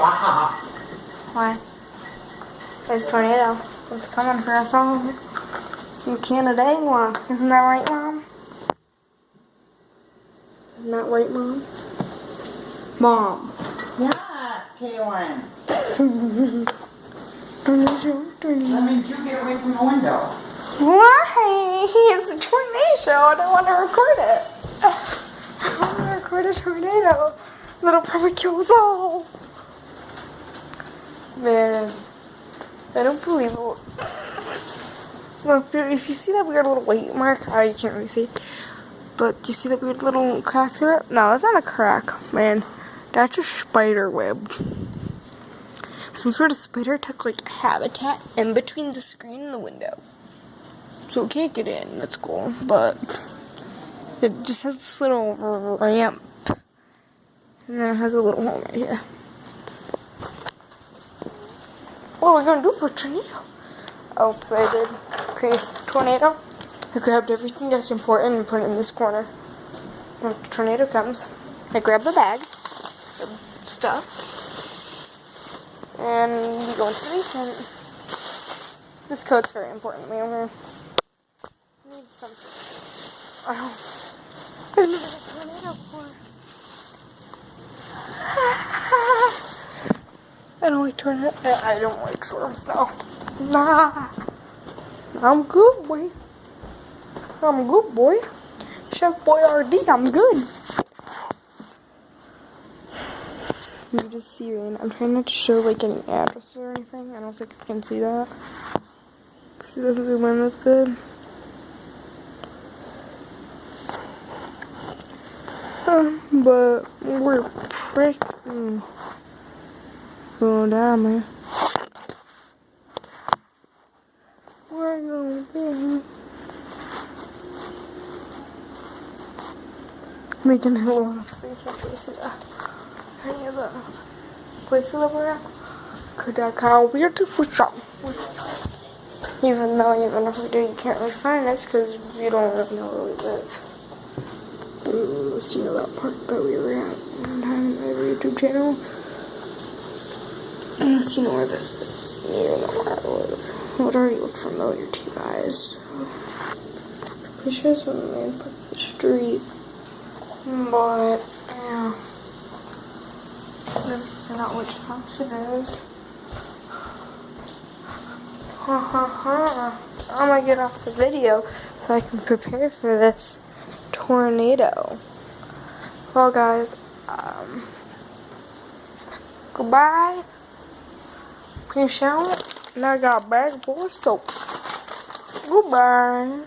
Stop. Why? There's a tornado. It's coming for us all. In Canada, Mom. Isn't that right, Mom? Isn't that right, Mom? Mom. Yes, Kaylin. Tornado. That means you get away from the window. Why? It's a tornado. I don't want to record it. I don't want to record a tornado. That'll probably kill us all. Man, I don't believe it. Look, if you see that weird little white mark, you can't really see. But do you see that weird little crack through it? No, that's not a crack, man. That's a spider web. Some sort of spider took like habitat in between the screen and the window. So it can't get in, that's cool. But it just has this little ramp. And then it has a little hole right here. What are we gonna do for a tornado? Oh, I did create a tornado. I grabbed everything that's important and put it in this corner. When the tornado comes, I grab the bag of stuff and we go into the basement. This coat's very important to me. I need something. I've never had a tornado before. I don't like tornado. I don't like storms now. Nah. I'm good, boy. I'm good, boy. Chef Boyardee, I'm good. You just see rain. I'm trying not to show like any addresses or anything. I don't think I can see that. Because it doesn't zoom in as good. But we're freaking going down, man. We're going down. Making it low enough so you can't really see any of the places that we're at. Cause that kind of weird to fish out. Even if we do, you can't really find us because you don't really know where we live. Unless you know that part that we were at one time in my YouTube channel. Unless you know where this is. And you don't know where I live. It would already look familiar to you guys. I'm pretty sure it's on the main part of the street. But, yeah. I forgot which house it is. I'm gonna get off the video so I can prepare for this tornado. Well, guys, goodbye. Peace out. And I got a bag full of soap. Goodbye.